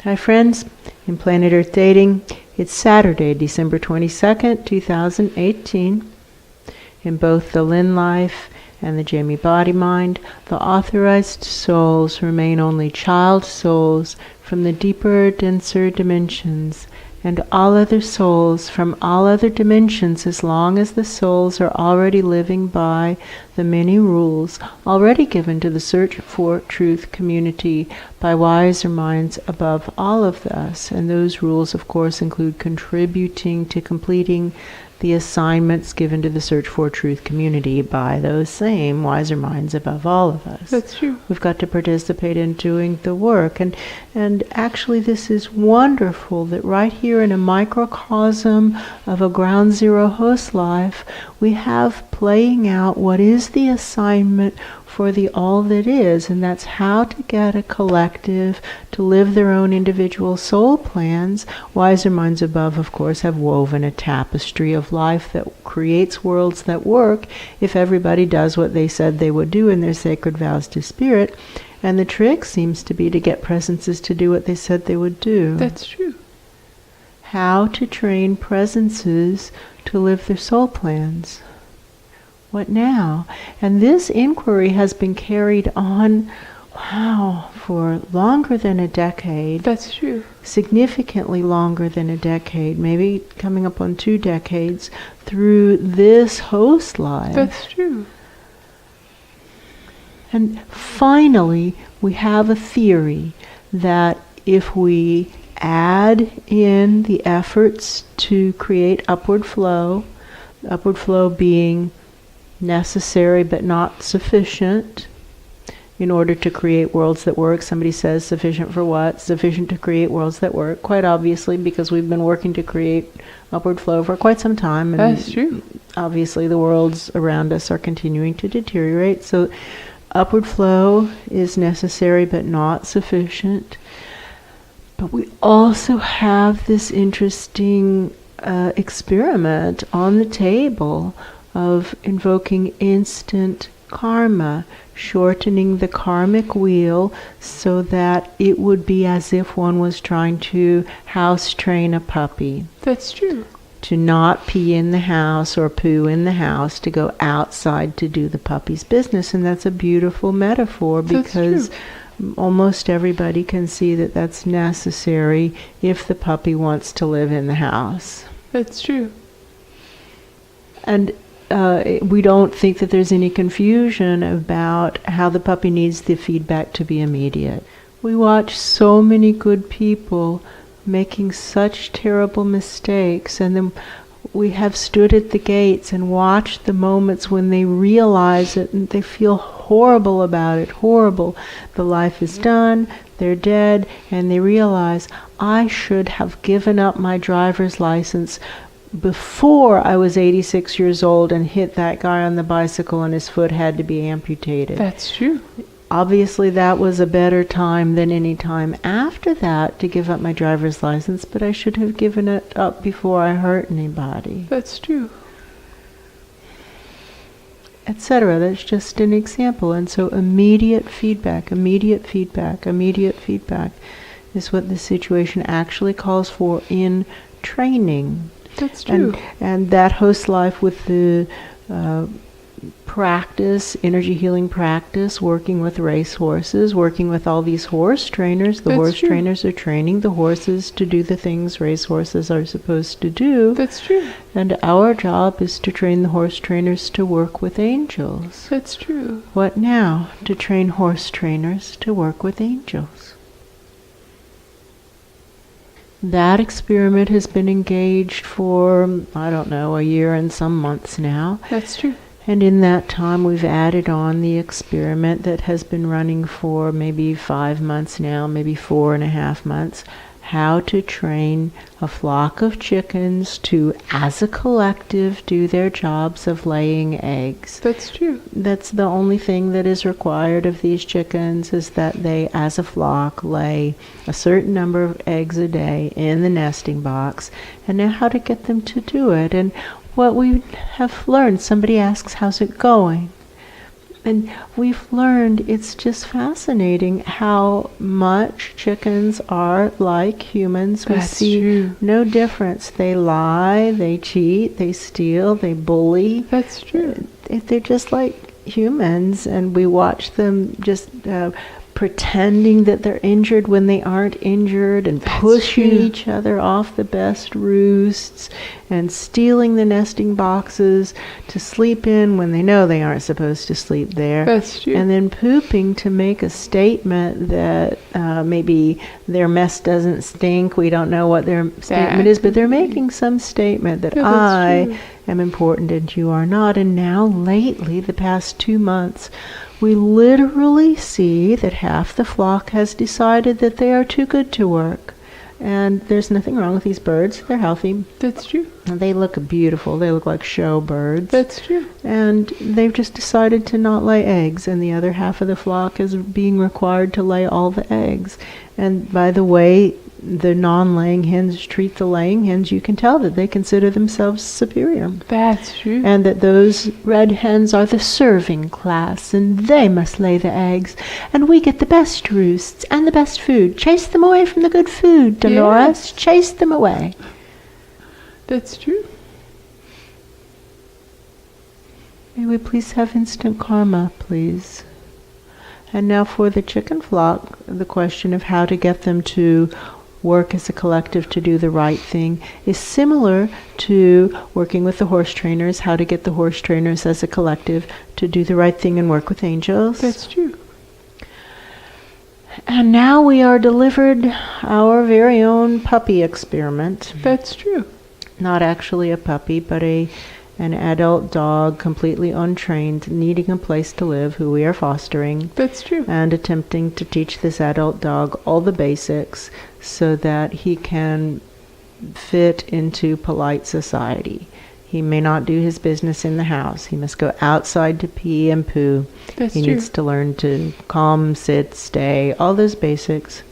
Hi friends, in Planet Earth Dating, it's Saturday, December 22nd, 2018. In both the Lynn Life and the Jamie Body Mind, the authorized souls remain only child souls from the deeper, denser dimensions, and all other souls from all other dimensions, as long as the souls are already living by the many rules already given to the Search for Truth community by wiser minds above all of us. And those rules, of course, include contributing to completing the assignments given to the Search for Truth community by those same wiser minds above all of us. That's true. We've got to participate in doing the work. And actually this is wonderful that right here in a microcosm of a ground zero host life, we have playing out what is the assignment for the all that is, and that's how to get a collective to live their own individual soul plans. Wiser minds above, of course, have woven a tapestry of life that creates worlds that work if everybody does what they said they would do in their sacred vows to spirit. And the trick seems to be to get presences to do what they said they would do. That's true. How to train presences to live their soul plans. What now? And this inquiry has been carried on, for longer than a decade. That's true. Significantly longer than a decade, maybe coming up on 2 decades, through this host life. That's true. And finally, we have a theory that if we add in the efforts to create upward flow being necessary but not sufficient in order to create worlds that work. Somebody says sufficient for what? Sufficient to create worlds that work. Quite obviously, because we've been working to create upward flow for quite some time. And that's true. Obviously the worlds around us are continuing to deteriorate. So upward flow is necessary but not sufficient. But we also have this interesting experiment on the table of invoking instant karma, shortening the karmic wheel so that it would be as if one was trying to house train a puppy. That's true. To not pee in the house or poo in the house, to go outside to do the puppy's business. And that's a beautiful metaphor because almost everybody can see that that's necessary if the puppy wants to live in the house. That's true. And we don't think that there's any confusion about how the puppy needs the feedback to be immediate. We watch so many good people making such terrible mistakes, and then we have stood at the gates and watched the moments when they realize it and they feel horrible about it, horrible. The life is done, they're dead, and they realize, I should have given up my driver's license before I was 86 years old and hit that guy on the bicycle and his foot had to be amputated. That's true. Obviously that was a better time than any time after that to give up my driver's license, but I should have given it up before I hurt anybody. That's true. Etc. That's just an example. And so immediate feedback is what the situation actually calls for in training. That's true. And that host life with the practice, energy healing practice, working with race horses, working with all these horse trainers. The horse trainers are training the horses to do the things race horses are supposed to do. That's true. And our job is to train the horse trainers to work with angels. That's true. What now? To train horse trainers to work with angels. That experiment has been engaged for, a year and some months now. That's true. And in that time we've added on the experiment that has been running for maybe 5 months now, maybe 4.5 months, how to train a flock of chickens to, as a collective, do their jobs of laying eggs. That's true. That's the only thing that is required of these chickens, is that they, as a flock, lay a certain number of eggs a day in the nesting box, and now how to get them to do it. And what we have learned, somebody asks, how's it going? And we've learned, it's just fascinating how much chickens are like humans. We That's see true. no difference. They lie, they cheat, they steal, they bully. That's true. They're just like humans, and we watch them just pretending that they're injured when they aren't injured, and That's pushing true. each other off the best roosts, and stealing the nesting boxes to sleep in when they know they aren't supposed to sleep there. That's true. And then pooping to make a statement that maybe their mess doesn't stink. We don't know what their statement is, but they're making some statement that Yeah, that's I true. am important and you are not. And now lately, the past 2 months, we literally see that half the flock has decided that they are too good to work. And there's nothing wrong with these birds. They're healthy. That's true. And they look beautiful. They look like show birds. That's true. And they've just decided to not lay eggs. And the other half of the flock is being required to lay all the eggs. And by the way the non-laying hens treat the laying hens, you can tell that they consider themselves superior. That's true. And that those red hens are the serving class, and they must lay the eggs. And we get the best roosts and the best food. Chase them away from the good food, Dolores. Yes. Chase them away. That's true. May we please have instant karma, please. And now for the chicken flock, the question of how to get them to work as a collective to do the right thing is similar to working with the horse trainers, how to get the horse trainers as a collective to do the right thing and work with angels. That's true. And now we are delivered our very own puppy experiment. That's true. Not actually a puppy, but an adult dog, completely untrained, needing a place to live, who we are fostering. That's true. And attempting to teach this adult dog all the basics so that he can fit into polite society. He may not do his business in the house. He must go outside to pee and poo. That's He true. needs to learn to come, sit, stay, all those basics.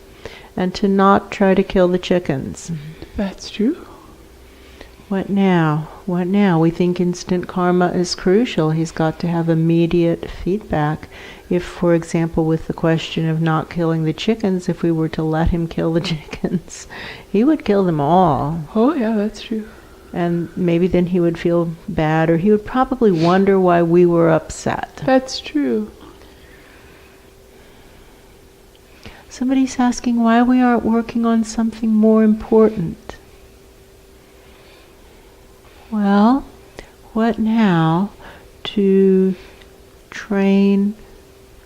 And to not try to kill the chickens. That's true. What now? What now? We think instant karma is crucial. He's got to have immediate feedback. If, for example, with the question of not killing the chickens, if we were to let him kill the chickens, he would kill them all. Oh, yeah, that's true. And maybe then he would feel bad, or he would probably wonder why we were upset. That's true. Somebody's asking why we aren't working on something more important. Well, what now to train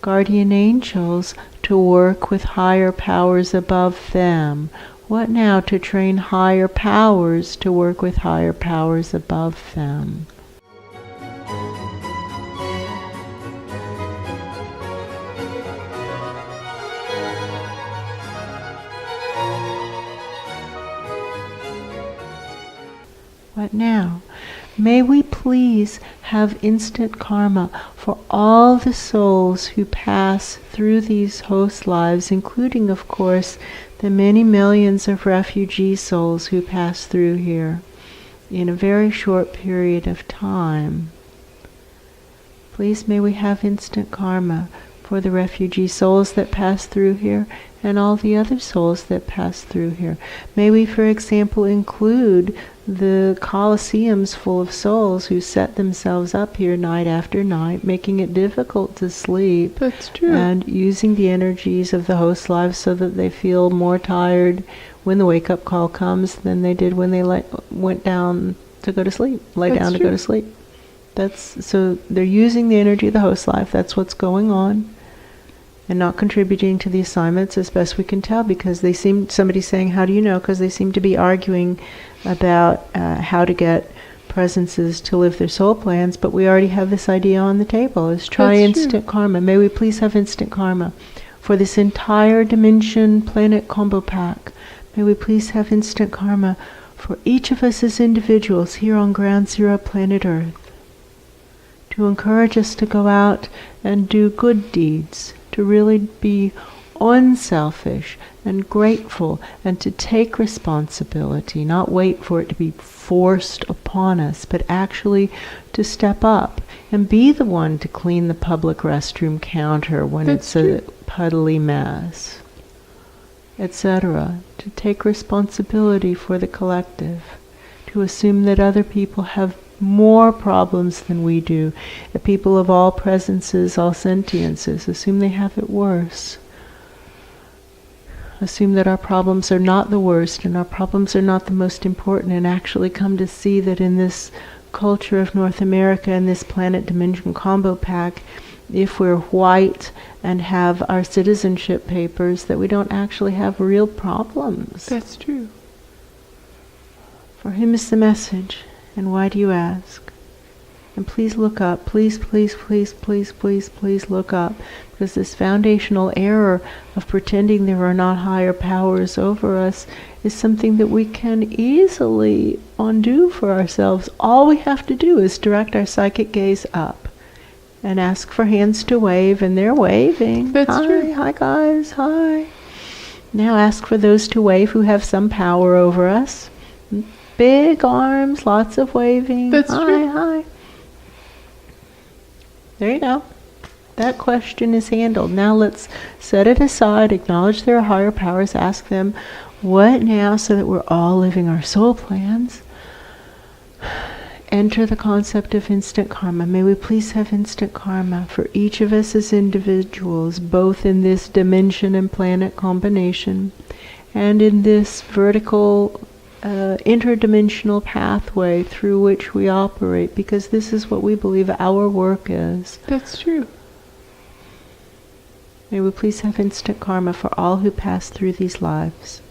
guardian angels to work with higher powers above them? What now to train higher powers to work with higher powers above them? What now? May we please have instant karma for all the souls who pass through these host lives, including, of course, the many millions of refugee souls who pass through here in a very short period of time. Please may we have instant karma for the refugee souls that pass through here and all the other souls that pass through here. May we, for example, include the colosseums full of souls who set themselves up here night after night, making it difficult to sleep. That's true. And using the energies of the host lives so that they feel more tired when the wake-up call comes than they did when they went down to go to sleep, That's down to true. go to sleep. So they're using the energy of the host life. That's what's going on. And not contributing to the assignments as best we can tell, because somebody's saying, how do you know? Because they seem to be arguing about how to get presences to live their soul plans, but we already have this idea on the table. Is try That's instant karma. May we please have instant karma for this entire dimension planet combo pack. May we please have instant karma for each of us as individuals here on Ground Zero planet Earth, to encourage us to go out and do good deeds, to really be unselfish and grateful, and to take responsibility, not wait for it to be forced upon us, but actually to step up and be the one to clean the public restroom counter when That's it's true. a puddly mess, etc. To take responsibility for the collective, to assume that other people have more problems than we do, that people of all presences, all sentiences, assume they have it worse. Assume that our problems are not the worst and our problems are not the most important, and actually come to see that in this culture of North America and this planet dimension combo pack, if we're white and have our citizenship papers, that we don't actually have real problems. That's true. For whom is the message, and why do you ask? And please look up, please, please, please, please, please, please look up, because this foundational error of pretending there are not higher powers over us is something that we can easily undo for ourselves. All we have to do is direct our psychic gaze up and ask for hands to wave, and they're waving. That's hi, true. Hi guys, hi. Now ask for those to wave who have some power over us. Big arms, lots of waving. That's hi, true. Hi. There you go. That question is handled. Now let's set it aside, acknowledge there are higher powers, ask them, what now, so that we're all living our soul plans. Enter the concept of instant karma. May we please have instant karma for each of us as individuals, both in this dimension and planet combination, and in this vertical interdimensional pathway through which we operate, because this is what we believe our work is. That's true. May we please have instant karma for all who pass through these lives.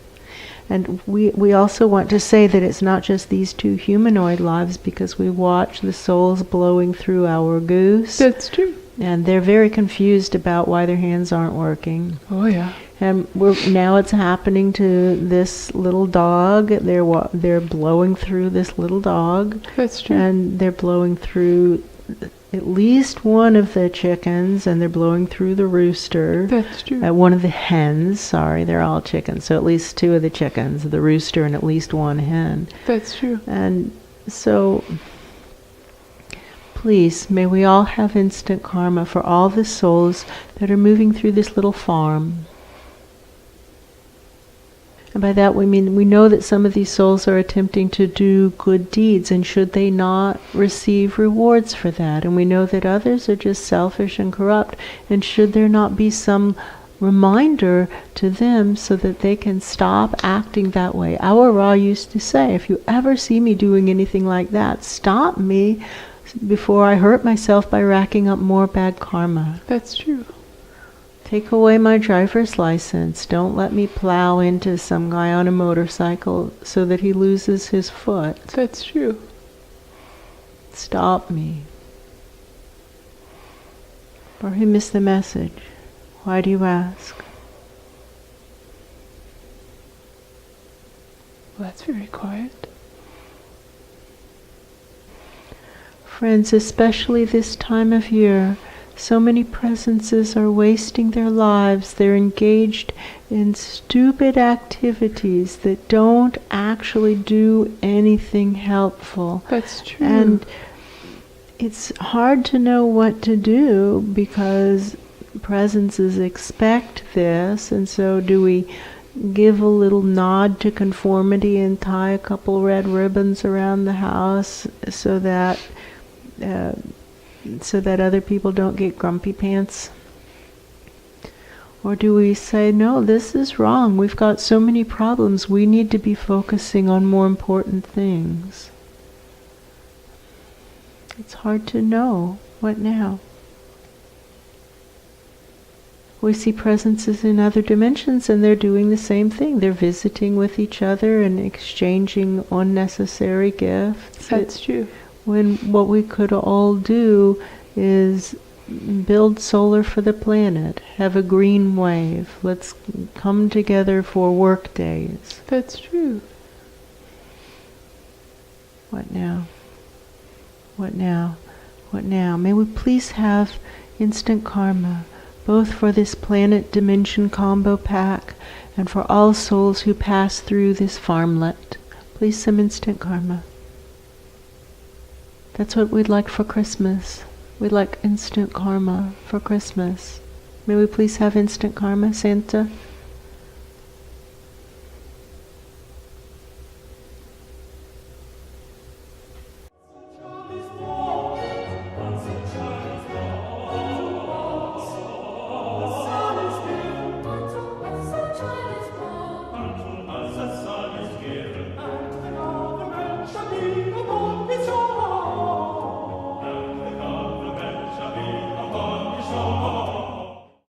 And we also want to say that it's not just these two humanoid lives, because we watch the souls blowing through our goose. That's true. And they're very confused about why their hands aren't working. Oh yeah. And now it's happening to this little dog. They're blowing through this little dog. That's true. And they're blowing through at least one of the chickens, and they're blowing through the rooster. That's true. One of the hens, sorry, they're all chickens. So at least two of the chickens, the rooster and at least one hen. That's true. And so, please, may we all have instant karma for all the souls that are moving through this little farm. And by that we mean we know that some of these souls are attempting to do good deeds, and should they not receive rewards for that? And we know that others are just selfish and corrupt, and should there not be some reminder to them so that they can stop acting that way? Our Ra used to say, if you ever see me doing anything like that, stop me before I hurt myself by racking up more bad karma. That's true. Take away my driver's license. Don't let me plow into some guy on a motorcycle so that he loses his foot. That's true. Stop me. For whom is the message? Why do you ask? Well, that's very quiet. Friends, especially this time of year, so many presences are wasting their lives. They're engaged in stupid activities that don't actually do anything helpful. That's true. And it's hard to know what to do, because presences expect this, and so do we give a little nod to conformity and tie a couple red ribbons around the house so that other people don't get grumpy pants? Or do we say, no, this is wrong, we've got so many problems, we need to be focusing on more important things? It's hard to know. What now? We see presences in other dimensions, and they're doing the same thing. They're visiting with each other and exchanging unnecessary gifts. That's true. When what we could all do is build solar for the planet, have a green wave. Let's come together for work days. That's true. What now? What now? What now? May we please have instant karma both for this planet dimension combo pack and for all souls who pass through this farmlet. Please, some instant karma. That's what we'd like for Christmas. We'd like instant karma for Christmas. May we please have instant karma, Santa?